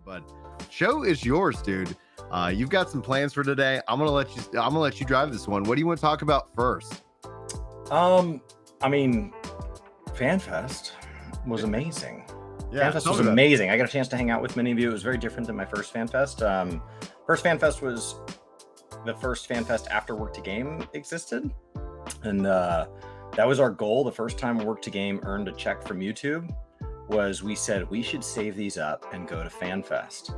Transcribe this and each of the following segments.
But show is yours, dude. You've got some plans for today. I'm gonna let you drive this one. What do you want to talk about first? I mean, FanFest was amazing. Yeah, FanFest was amazing. I got a chance to hang out with many of you. It was very different than my first FanFest. First FanFest was the first FanFest after Work to Game existed. And that was our goal. The first time Work to Game earned a check from YouTube was we said we should save these up and go to FanFest.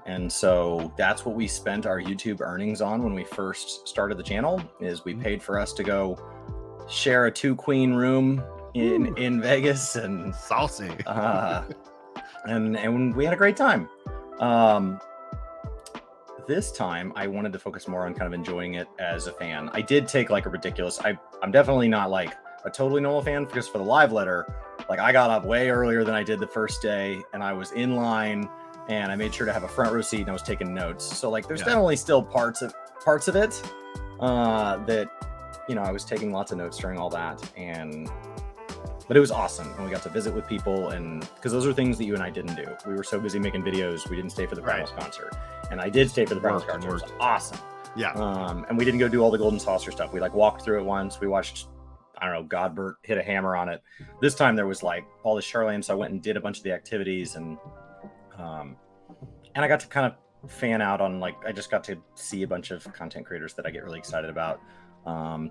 And so that's what we spent our YouTube earnings on when we first started the channel, is we paid for us to go share a 2-queen room in Vegas, and saucy. And we had a great time. This time I wanted to focus more on kind of enjoying it as a fan. I did take like a ridiculous, I'm definitely not like a totally normal fan, because for the live letter, like I got up way earlier than I did the first day, and I was in line, and I made sure to have a front row seat, and I was taking notes. So like there's definitely still parts of it that, you know, I was taking lots of notes during all that, but it was awesome. And we got to visit with people, and because those are things that you and I didn't do. We were so busy making videos, we didn't stay for the Browns concert. And I did stay for the Browns concert. It was awesome. Yeah. And we didn't go do all the Golden Saucer stuff. We like walked through it once. We watched, I don't know, Godbert hit a hammer on it. This time there was like all this Charlene, so I went and did a bunch of the activities, and I got to kind of fan out on, like, I just got to see a bunch of content creators that I get really excited about.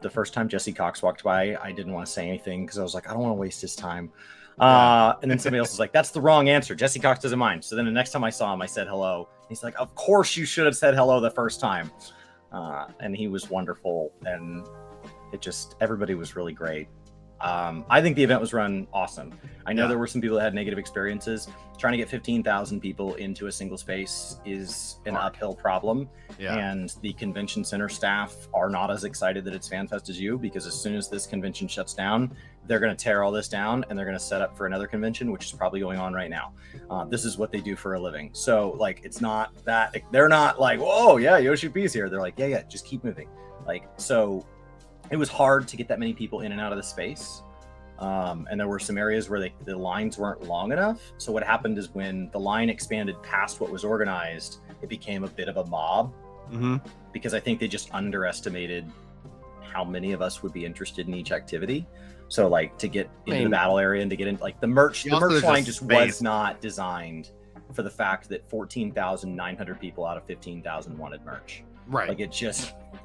The first time Jesse Cox walked by, I didn't want to say anything because I was like, I don't want to waste his time. And then somebody else was like, that's the wrong answer. Jesse Cox doesn't mind. So then the next time I saw him, I said hello. He's like, of course you should have said hello the first time. And he was wonderful. And everybody was really great. I think the event was run awesome. I know there were some people that had negative experiences. Trying to get 15,000 people into a single space is an uphill problem. And the convention center staff are not as excited that it's FanFest as you, because as soon as this convention shuts down, they're going to tear all this down, and they're going to set up for another convention, which is probably going on right now. This is what they do for a living. So like, it's not that they're not like, whoa, yeah, Yoshi P's here. They're like, yeah, just keep moving. Like, so it was hard to get that many people in and out of the space. And there were some areas where the lines weren't long enough. So what happened is when the line expanded past what was organized, it became a bit of a mob, because I think they just underestimated how many of us would be interested in each activity. So like to get into the battle area and to get in, like the merch line just was not designed for the fact that 14,900 people out of 15,000 wanted merch. Right. Like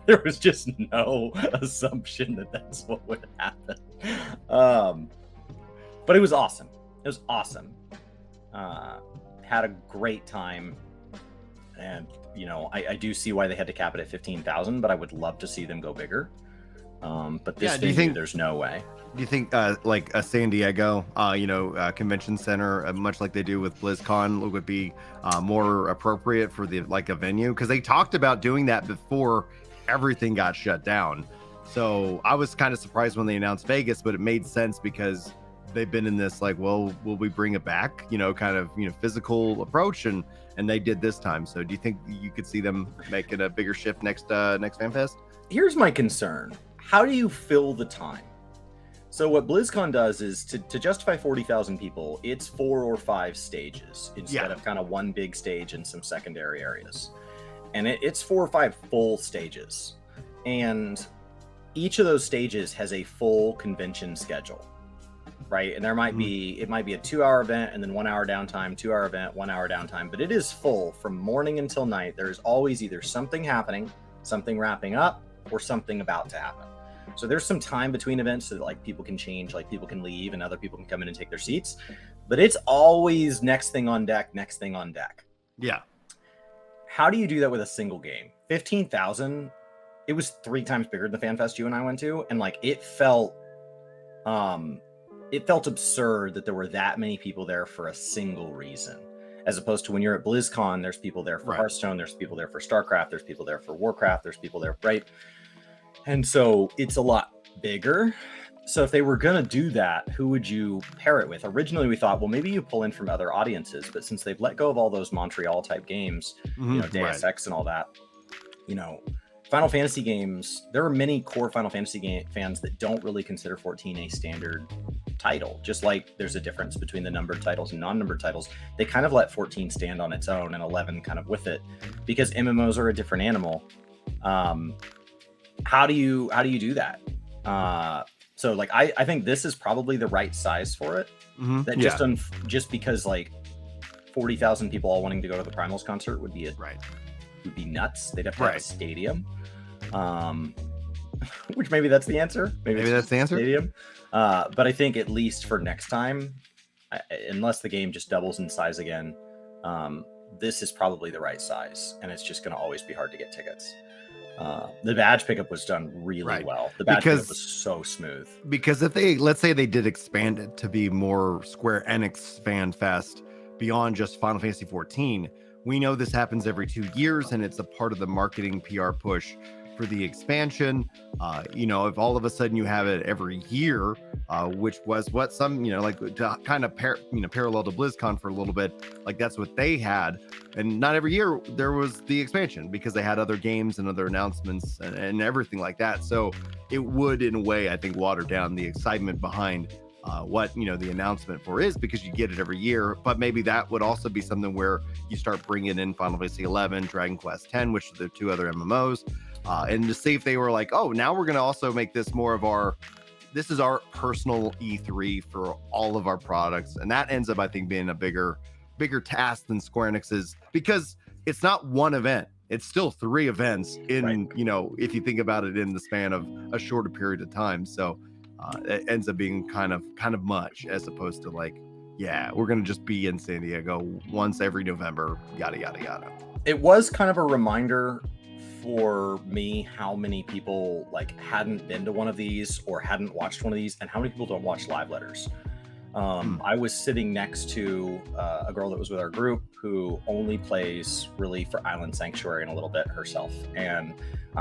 there was just no assumption that that's what would happen. But it was awesome. It was awesome. Had a great time. And, you know, I do see why they had to cap it at 15,000, but I would love to see them go bigger. But this venue, there's no way. Do you think like a San Diego, convention center, much like they do with BlizzCon, would be more appropriate for a venue? Because they talked about doing that before everything got shut down. So I was kind of surprised when they announced Vegas, but it made sense because they've been in this like, well, will we bring it back? Kind of physical approach, and they did this time. So do you think you could see them making a bigger shift next FanFest? Here's my concern. How do you fill the time? So what BlizzCon does is to justify 40,000 people, it's 4 or 5 stages instead of kind of one big stage and some secondary areas. And it's 4 or 5 full stages. And each of those stages has a full convention schedule, right? And there might be, it might be a 2-hour event and then 1 hour downtime, 2-hour event, 1 hour downtime, but it is full from morning until night. There's always either something happening, something wrapping up, or something about to happen. So there's some time between events so that like people can change, like people can leave and other people can come in and take their seats, but it's always next thing on deck, next thing on deck. Yeah. How do you do that with a single game? 15,000, it was 3 times bigger than the FanFest you and I went to. And like, it felt absurd that there were that many people there for a single reason, as opposed to when you're at BlizzCon, there's people there for Hearthstone, there's people there for StarCraft, there's people there for Warcraft, there's people there, right? And so it's a lot bigger. So if they were going to do that, who would you pair it with? Originally, we thought, well, maybe you pull in from other audiences. But since they've let go of all those Montreal type games, Deus Ex and all that, Final Fantasy games, there are many core Final Fantasy fans that don't really consider 14 a standard title. Just like there's a difference between the numbered titles and non-numbered titles, they kind of let 14 stand on its own and 11 kind of with it, because MMOs are a different animal. How do you do that? So like I think this is probably the right size for it. That just because like 40,000 people all wanting to go to the Primals concert would be would be nuts. They'd have to have a stadium. Which maybe that's the answer. Maybe that's the answer. Stadium. But I think at least for next time, unless the game just doubles in size again, this is probably the right size, and it's just going to always be hard to get tickets. The badge pickup was done really well. The badge pickup was so smooth. Because if let's say they did expand it to be more Square Enix FanFest beyond just Final Fantasy XIV, we know this happens every 2 years, and it's a part of the marketing PR push for the expansion. If all of a sudden you have it every year, which was what some, like kind of parallel to BlizzCon for a little bit, like that's what they had. And not every year there was the expansion, because they had other games and other announcements and everything like that. So it would, in a way, I think, water down the excitement behind what the announcement for is, because you get it every year. But maybe that would also be something where you start bringing in Final Fantasy XI, Dragon Quest X, which are the two other MMOs, and to see if they were like, oh, now we're going to also make this more of this is our personal E3 for all of our products. And that ends up, I think, being a bigger task than Square Enix's, because it's not one event. It's still 3 events in, if you think about it in the span of a shorter period of time. So it ends up being kind of much, as opposed to like, we're going to just be in San Diego once every November, yada, yada, yada. It was kind of a reminder for me how many people like hadn't been to one of these or hadn't watched one of these, and how many people don't watch live letters. I was sitting next to a girl that was with our group who only plays really for Island Sanctuary and a little bit herself, and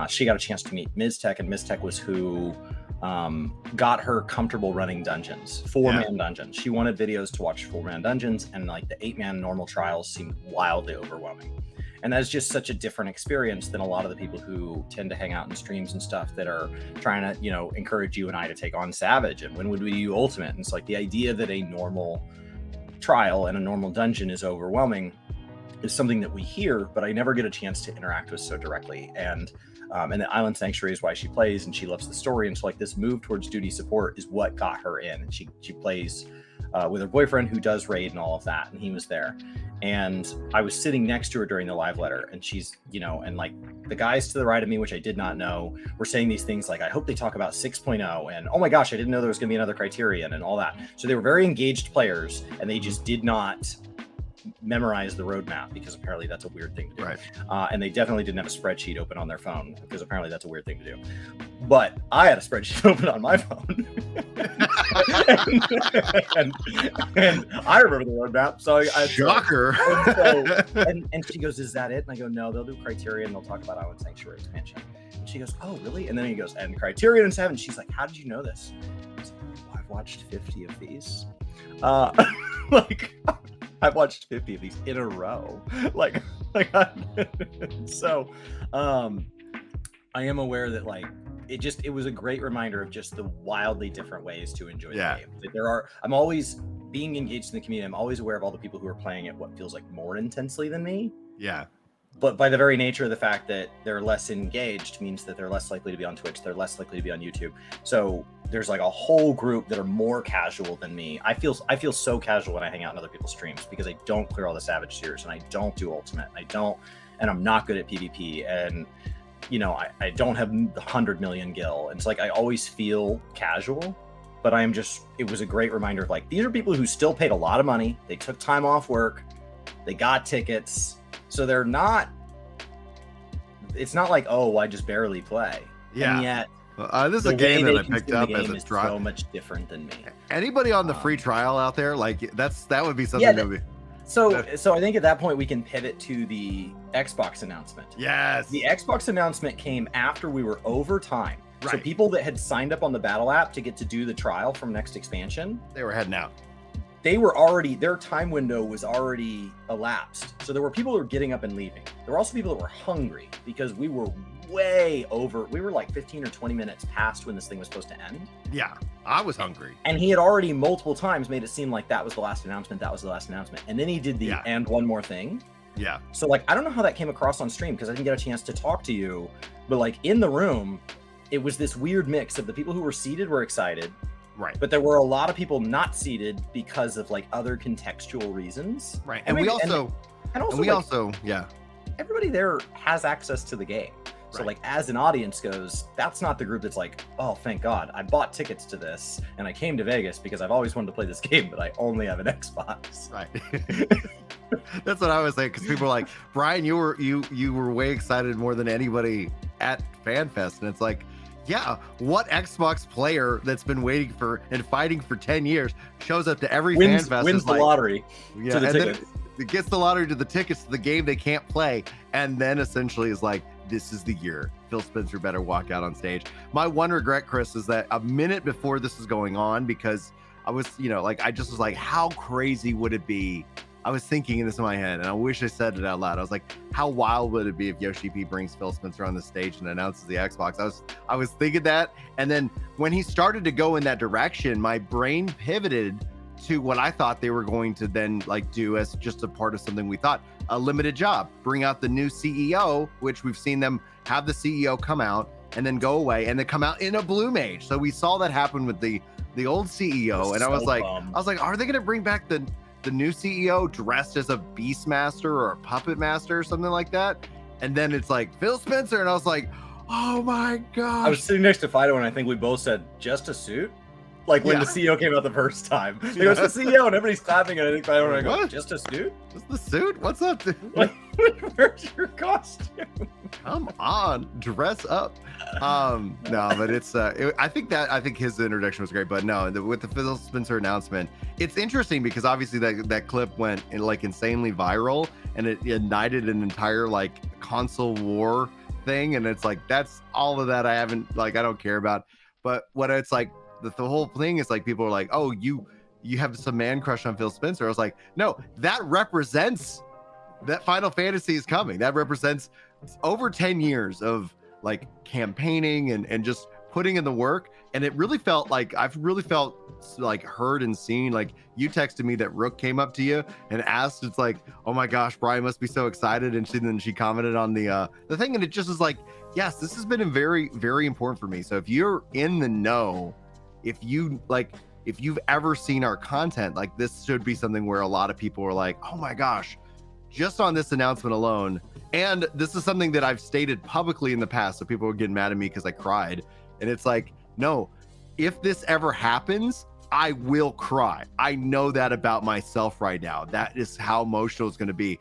she got a chance to meet Miztech, and Miztech was who got her comfortable running dungeons, 4-man dungeons. She wanted videos to watch 4-man dungeons, and like the 8-man normal trials seemed wildly overwhelming. And that's just such a different experience than a lot of the people who tend to hang out in streams and stuff that are trying to, encourage you and I to take on Savage and when would we do Ultimate. And it's like the idea that a normal trial and a normal dungeon is overwhelming is something that we hear, but I never get a chance to interact with so directly. And the Island Sanctuary is why she plays, and she loves the story. And so like this move towards duty support is what got her in. And she plays with her boyfriend who does raid and all of that, and he was there. And I was sitting next to her during the live letter, and she's, and like the guys to the right of me, which I did not know, were saying these things like, I hope they talk about 6.0, and oh my gosh, I didn't know there was going to be another Criterion and all that. So they were very engaged players, and they just did not memorize the roadmap, because apparently that's a weird thing to do. And they definitely didn't have a spreadsheet open on their phone, because apparently that's a weird thing to do. But I had a spreadsheet open on my phone. and I remember the roadmap. So shocker. And she goes, is that it? And I go, no, they'll do Criterion. They'll talk about Island Sanctuary expansion. And she goes, oh, really? And then he goes, and Criterion and 7. She's like, how did you know this? I was like, oh, I've watched 50 of these. I've watched 50 of these in a row. So I am aware that it was a great reminder of just the wildly different ways to enjoy the game. I'm always being engaged in the community. I'm always aware of all the people who are playing it what feels like more intensely than me. Yeah. But by the very nature of the fact that they're less engaged means that they're less likely to be on Twitch. They're less likely to be on YouTube. So there's like a whole group that are more casual than me. I feel so casual when I hang out in other people's streams, because I don't clear all the Savage tiers, and I don't do Ultimate. And I'm not good at PvP. And, I don't have 100 million gil. And it's like, I always feel casual, but it was a great reminder of like, these are people who still paid a lot of money. They took time off work. They got tickets. So it's not like, oh, I just barely play. Yeah. And yet, this is a game that I picked up as a trial. So much different than me. Anybody on the free trial out there, that would be something that would be. So I think at that point we can pivot to the Xbox announcement. Yes. The Xbox announcement came after we were over time. Right. So people that had signed up on the Battle app to get to do the trial from next expansion, they were heading out. they were already, their time window was already elapsed. So there were people who were getting up and leaving. There were also people that were hungry because we were way over. We were like 15 or 20 minutes past when this thing was supposed to end. Yeah, I was hungry. And he had already multiple times made it seem like that was the last announcement. That was the last announcement. And then he did the and one more thing. Yeah. So like, I don't know how that came across on stream because I didn't get a chance to talk to you, but like in the room, it was this weird mix of the people who were seated were excited. Right. But there were a lot of people not seated because of like other contextual reasons. Right. And we also, yeah. Everybody there has access to the game. So like as an audience goes, that's not the group that's like, oh, thank God, I bought tickets to this and I came to Vegas because I've always wanted to play this game, but I only have an Xbox. Right. That's what I was saying, because people were like, Brian, you were way excited more than anybody at FanFest. And it's like, yeah, what Xbox player that's been waiting for and fighting for 10 years shows up to every FanFest, wins the lottery to the and tickets. Then it gets the lottery to the tickets to the game they can't play, and then essentially is like, this is the year. Phil Spencer better walk out on stage. My one regret, Chris, is that a minute before this is going on, because I was, I just was like, how crazy would it be? I was thinking this in my head, and I wish I said it out loud. I was like, how wild would it be if Yoshi P brings Phil Spencer on the stage and announces the Xbox? I was thinking that, and then when he started to go in that direction, my brain pivoted to what I thought they were going to then do as just a part of something we thought, a limited job, bring out the new CEO, which we've seen them have the CEO come out and then go away and then come out in a blue mage. So we saw that happen with the old CEO, and I was like, are they going to bring back the new CEO dressed as a Beastmaster or a Puppet Master or something like that? And then it's like Phil Spencer, and I was like, oh my gosh. I was sitting next to Fido, and I think we both said, just a suit? Like when the CEO came out the first time. He goes, the CEO, and everybody's clapping, and I think Fido and I go, just a suit? Just the suit? What's up, dude? Like, where's your costume? Come on, dress up. No, but it's I think his introduction was great, but no, with the Phil Spencer announcement, it's interesting because obviously that clip went insanely viral, and it ignited an entire console war thing, and it's like, that's all of that I don't care about. But what it's like, the whole thing is people are like, oh, you have some man crush on Phil Spencer. I was like, no, that represents that Final Fantasy is coming. That represents over 10 years of campaigning and just putting in the work. And it really felt I've really felt heard and seen. You texted me that Rook came up to you and asked, it's like, oh my gosh, Brian must be so excited. And then she commented on the thing, and it just was like, yes, this has been very, very important for me. So if you're in the know, if you've ever seen our content, this should be something where a lot of people are like, oh my gosh, just on this announcement alone. And this is something that I've stated publicly in the past, so people are getting mad at me because I cried. And it's like, no, if this ever happens, I will cry. I know that about myself right now. That is how emotional it's going to be.